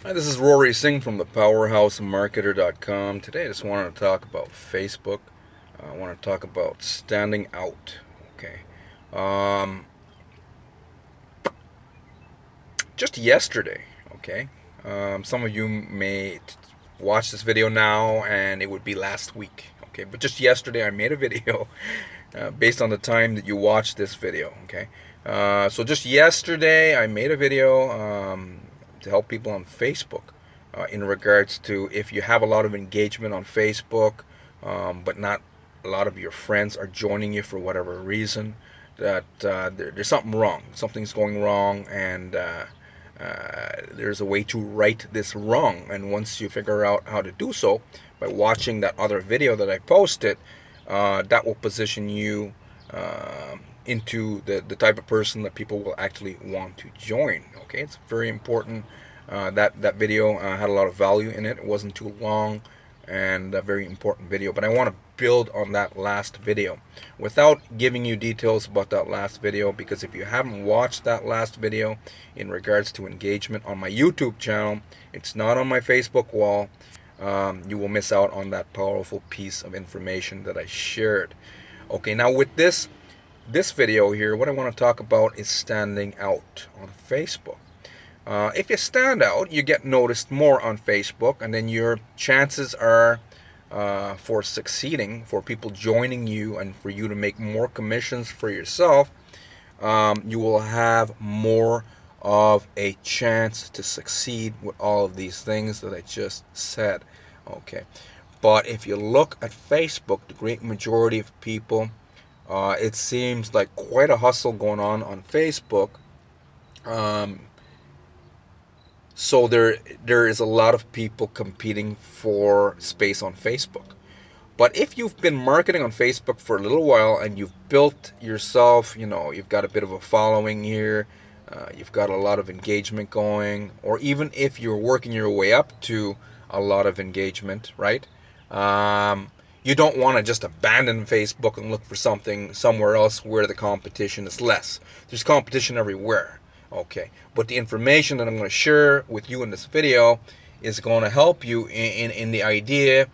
Hi, this is Rory Singh from the PowerhouseMarketer.com. Today I just wanted to talk about Facebook. I want to talk about standing out. Okay. Um, just yesterday, okay. Some of you may watch this video now and it would be last week. Okay. But just yesterday I made a video based on the time that you watched this video. Okay. So just yesterday I made a video to help people on Facebook in regards to if you have a lot of engagement on Facebook, but not a lot of your friends are joining you for whatever reason, that there's something wrong. Something's going wrong, and there's a way to right this wrong. And once you figure out how to do so by watching that other video that I posted, that will position you into the type of person that people will actually want to join. Okay, it's very important. That video had a lot of value in it. It wasn't too long, and a very important video. But I want to build on that last video without giving you details about that last video, because if you haven't watched that last video in regards to engagement on my YouTube channel, it's not on my Facebook wall. You will miss out on that powerful piece of information that I shared. Okay, now with this video here, what I want to talk about is standing out on Facebook. If you stand out, you get noticed more on Facebook, and then your chances are for succeeding, for people joining you, and for you to make more commissions for yourself, you will have more of a chance to succeed with all of these things that I just said. Okay, but if you look at Facebook, the great majority of people, it seems like quite a hustle going on Facebook. So there is a lot of people competing for space on Facebook. But if you've been marketing on Facebook for a little while and you've built yourself, you've got a bit of a following here, you've got a lot of engagement going, or even if you're working your way up to a lot of engagement, right? You don't want to just abandon Facebook and look for something somewhere else where the competition is less. There's competition everywhere. Okay, but the information that I'm going to share with you in this video is going to help you in the idea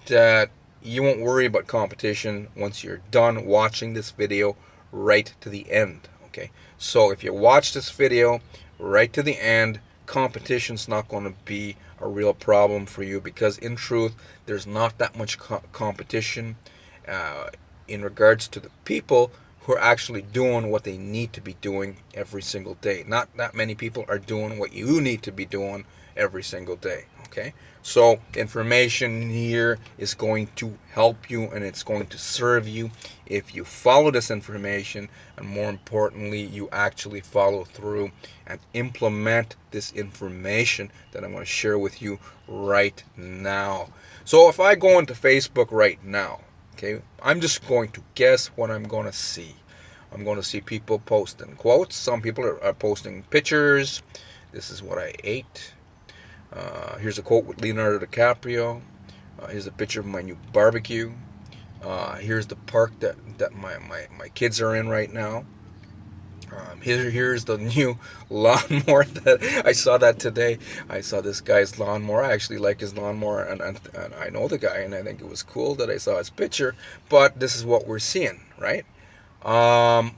that you won't worry about competition once you're done watching this video right to the end. Okay, so if you watch this video right to the end, competition's not going to be a real problem for you, because in truth there's not that much competition in regards to the people who are actually doing what they need to be doing every single day. Not that many people are doing what you need to be doing every single day. Okay, so information here is going to help you, and it's going to serve you if you follow this information, and more importantly, you actually follow through and implement this information that I'm going to share with you right now. So if I go into Facebook right now, okay, I'm just going to guess what I'm going to see. I'm going to see people posting quotes. Some people are posting pictures. This is what I ate. Here's a quote with Leonardo DiCaprio. Here's a picture of my new barbecue. Here's the park that my kids are in right now. Here's the new lawnmower that I saw that today. I saw this guy's lawnmower. I actually like his lawnmower, and I know the guy, and I think it was cool that I saw his picture. But this is what we're seeing, right? From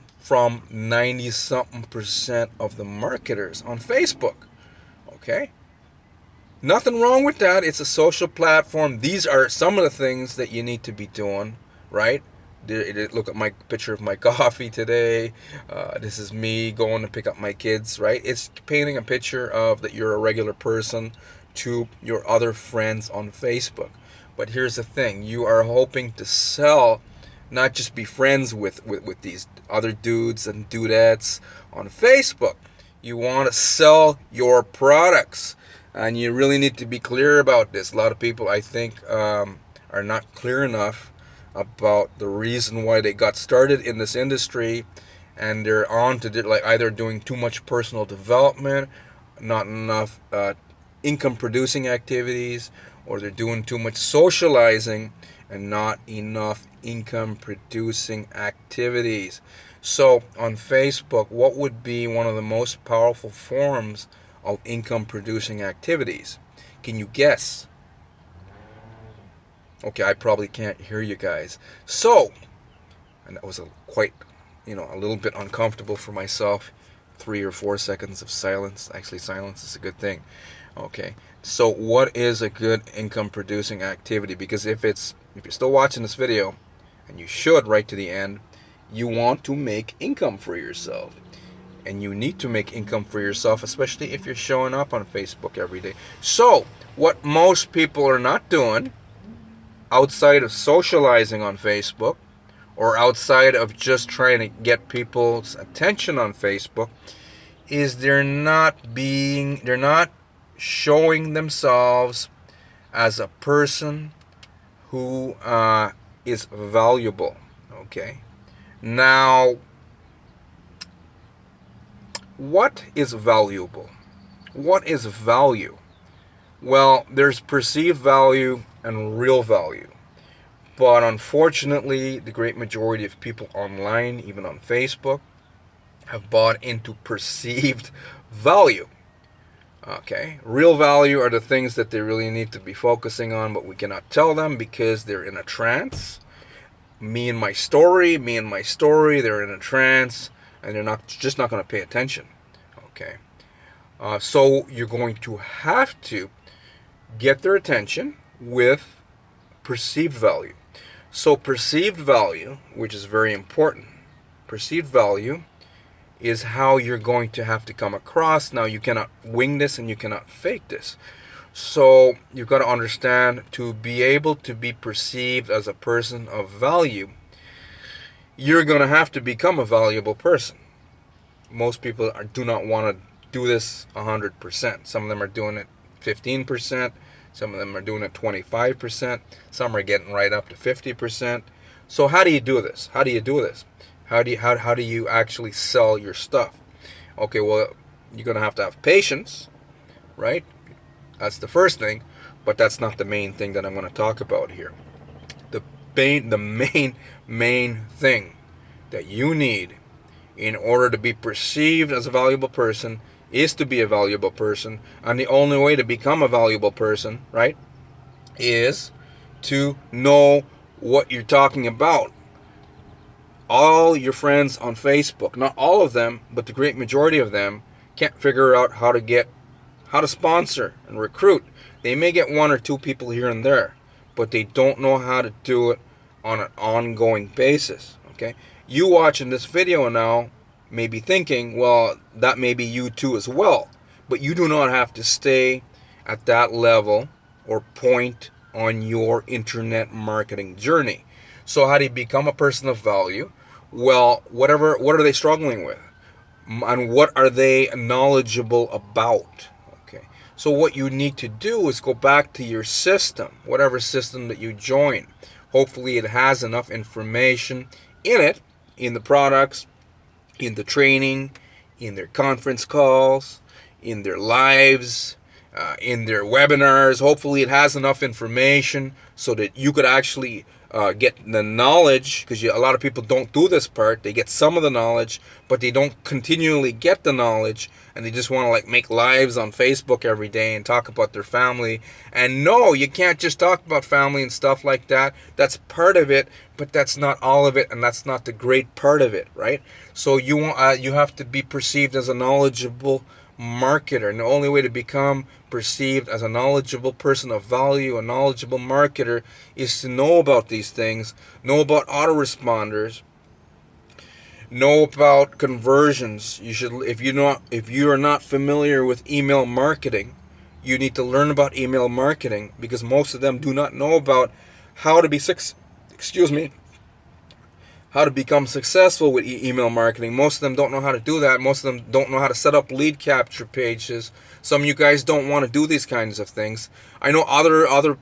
90-something% of the marketers on Facebook. Okay? Nothing wrong with that. It's a social platform. These are some of the things that you need to be doing, right? Look at my picture of my coffee today. This is me going to pick up my kids, right? It's painting a picture of that you're a regular person to your other friends on Facebook. But here's the thing. You are hoping to sell, not just be friends with these other dudes and dudettes on Facebook. You want to sell your products. And you really need to be clear about this. A lot of people, I think, are not clear enough about the reason why they got started in this industry, and they're on to like either doing too much personal development, not enough income producing activities, or they're doing too much socializing and not enough income producing activities. So on Facebook, what would be one of the most powerful forms of income producing activities? Can you guess? Okay, I probably can't hear you guys. So, and that was quite, a little bit uncomfortable for myself. 3 or 4 seconds of silence. Actually, silence is a good thing. Okay, so what is a good income producing activity? Because if you're still watching this video, and you should right to the end, you want to make income for yourself. And you need to make income for yourself, especially if you're showing up on Facebook every day. So, what most people are not doing, outside of socializing on Facebook, or outside of just trying to get people's attention on Facebook, is they're not showing themselves as a person who is valuable. Okay, now what is valuable? What is value? Well, there's perceived value and real value. But unfortunately, the great majority of people online, even on Facebook, have bought into perceived value. Okay, real value are the things that they really need to be focusing on, but we cannot tell them because they're in a trance. Me and my story, they're in a trance, and they're just not going to pay attention. Okay, so you're going to have to get their attention with perceived value. So perceived value, which is very important, perceived value is how you're going to have to come across. Now, you cannot wing this and you cannot fake this. So you've got to understand, to be able to be perceived as a person of value, you're going to have to become a valuable person. Most people do not want to do this 100%. Some of them are doing it 15%. Some of them are doing it 25%. Some are getting right up to 50%. So how do you do this? How do you actually sell your stuff? Okay, well, you're going to have patience, right? That's the first thing, but that's not the main thing that I'm going to talk about here. The main thing that you need in order to be perceived as a valuable person is to be a valuable person. And the only way to become a valuable person, right, is to know what you're talking about. All your friends on Facebook, not all of them, but the great majority of them, can't figure out how to sponsor and recruit. They may get 1 or 2 people here and there, but they don't know how to do it on an ongoing basis. Okay, you watching this video now may be thinking, well, that may be you too as well, but you do not have to stay at that level or point on your internet marketing journey. So how do you become a person of value? Well, what are they struggling with? And what are they knowledgeable about? Okay, so what you need to do is go back to your system, whatever system that you join. Hopefully it has enough information in it, in the products, in the training, in their conference calls, in their lives, in their webinars. Hopefully it has enough information so that you could actually get the knowledge, because a lot of people don't do this part. They get some of the knowledge, but they don't continually get the knowledge, and they just want to make lives on Facebook every day and talk about their family. And no, you can't just talk about family and stuff like that. That's part of it, but that's not all of it, and that's not the great part of it, right? So you have to be perceived as a knowledgeable marketer, and the only way to become perceived as a knowledgeable person of value, a knowledgeable marketer, is to know about these things, know about autoresponders, know about conversions. You should, if you are not familiar with email marketing, you need to learn about email marketing, because most of them do not know about how to be how to become successful with email marketing. Most of them don't know how to do that. Most of them don't know how to set up lead capture pages. Some of you guys don't want to do these kinds of things. I know other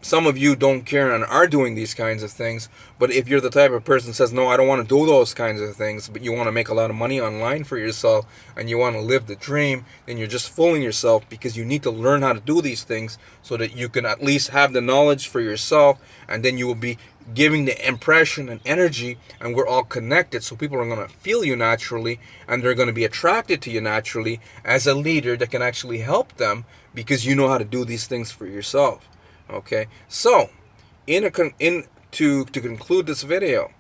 some of you don't care and are doing these kinds of things. But if you're the type of person that says, no, I don't want to do those kinds of things, but you want to make a lot of money online for yourself and you want to live the dream, then you're just fooling yourself, because you need to learn how to do these things so that you can at least have the knowledge for yourself, and then you will be giving the impression and energy, and we're all connected, so people are going to feel you naturally, and they're going to be attracted to you naturally as a leader that can actually help them, because you know how to do these things for yourself. Okay, so to conclude this video,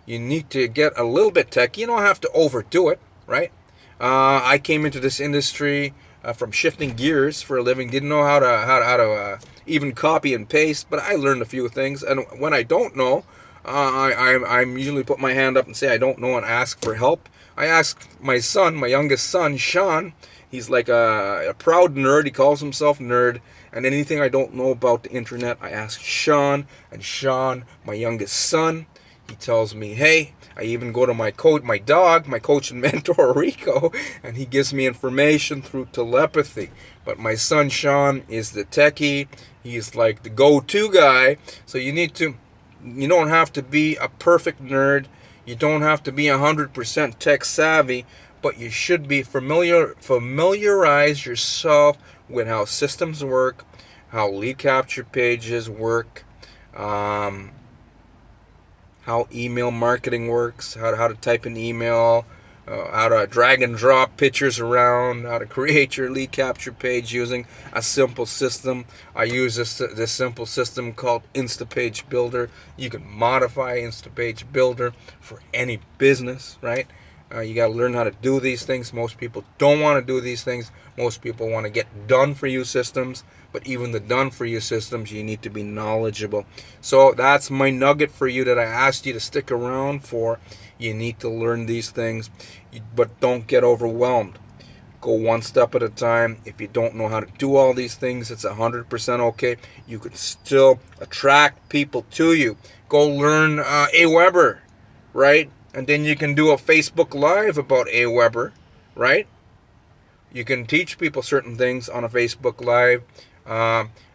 you need to get a little bit tech. You don't have to overdo it, right? I came into this industry from shifting gears for a living. Didn't know how to even copy and paste, but I learned a few things. And when I don't know, I'm usually put my hand up and say I don't know and ask for help. I ask my son, my youngest son, Sean. He's like a proud nerd. He calls himself nerd. And anything I don't know about the internet, I ask Sean. And Sean, my youngest son, he tells me, hey. I even go to my coach, my dog, my coach and mentor, Rico, and he gives me information through telepathy. But my son, Sean, is the techie. He's like the go-to guy. So you don't have to be a perfect nerd. You don't have to be 100% tech savvy, but you should be familiarize yourself with how systems work, how lead capture pages work, how email marketing works, how to type an email, how to drag and drop pictures around, how to create your lead capture page using a simple system. I use this simple system called Instapage Builder. You can modify Instapage Builder for any business, right? You got to learn how to do these things. Most people don't want to do these things. Most people want to get done for you systems. But even the done for you systems, you need to be knowledgeable. So that's my nugget for you that I asked you to stick around for. You need to learn these things, but don't get overwhelmed. Go one step at a time. If you don't know how to do all these things, it's 100% okay. You can still attract people to you. Go learn Aweber, right? And then you can do a Facebook Live about Aweber, right? You can teach people certain things on a Facebook Live.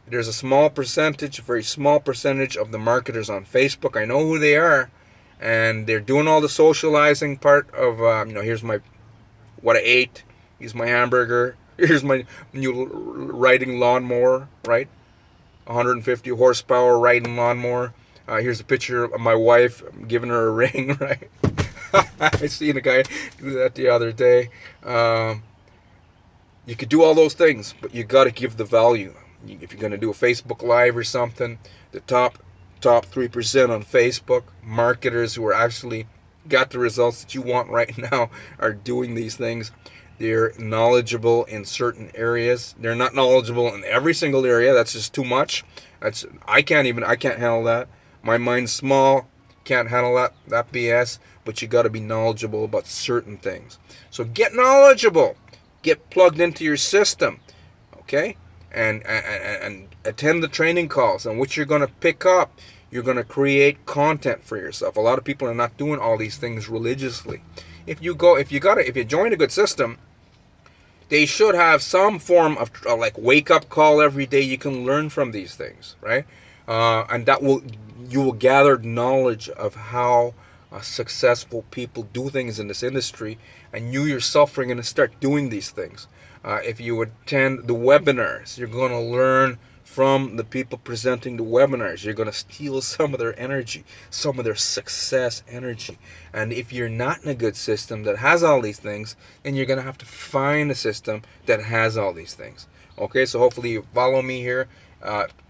There's a small percentage, a very small percentage of the marketers on Facebook. I know who they are, and they're doing all the socializing part of, here's what I ate, here's my hamburger, here's my new riding lawnmower, right? 150 horsepower riding lawnmower. Here's a picture of my wife giving her a ring, right? I seen a guy do that the other day. You could do all those things, but you got to give the value. If you're going to do a Facebook Live or something, the top 3% on Facebook, marketers who are actually got the results that you want right now, are doing these things. They're knowledgeable in certain areas. They're not knowledgeable in every single area. That's just too much. I can't handle that. My mind's small, can't handle that BS. But you got to be knowledgeable about certain things. So get knowledgeable. Get plugged into your system, okay? And attend the training calls. And what you're going to pick up, you're going to create content for yourself. A lot of people are not doing all these things religiously. If you join a good system, they should have some form of like wake up call every day. You can learn from these things, right? And you will gather knowledge of how successful people do things in this industry, and you yourself are going to start doing these things. If you attend the webinars, you're going to learn from the people presenting the webinars. You're going to steal some of their energy, some of their success energy. And if you're not in a good system that has all these things, then you're going to have to find a system that has all these things. Okay, so hopefully you follow me here.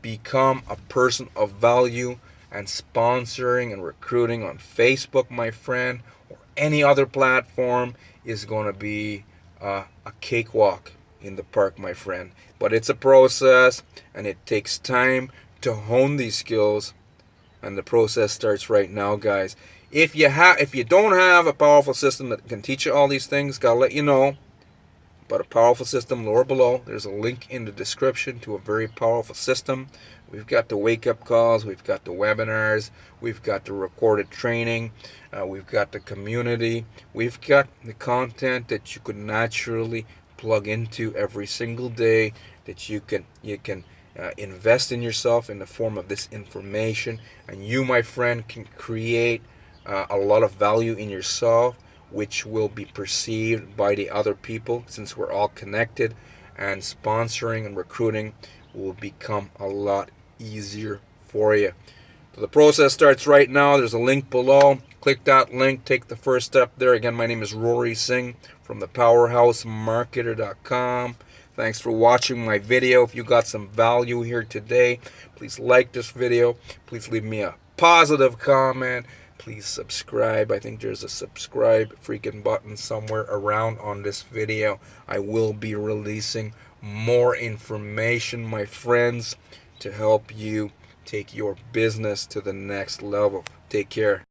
Become a person of value, and sponsoring and recruiting on Facebook, my friend, or any other platform is going to be a cakewalk in the park, my friend. But it's a process, and it takes time to hone these skills, and the process starts right now, guys. If you don't have a powerful system that can teach you all these things, gotta let you know. But a powerful system, lower below, there's a link in the description to a very powerful system. We've got the wake-up calls, we've got the webinars, we've got the recorded training, we've got the community, we've got the content that you could naturally plug into every single day, that you can invest in yourself in the form of this information, and you, my friend, can create a lot of value in yourself, which will be perceived by the other people, since we're all connected, and sponsoring and recruiting will become a lot easier for you. So the process starts right now. There's a link below. Click that link. Take the first step there. Again, my name is Rory Singh from thepowerhousemarketer.com. Thanks for watching my video. If you got some value here today, please like this video. Please leave me a positive comment. Please subscribe. I think there's a subscribe freaking button somewhere around on this video. I will be releasing more information, my friends, to help you take your business to the next level. Take care.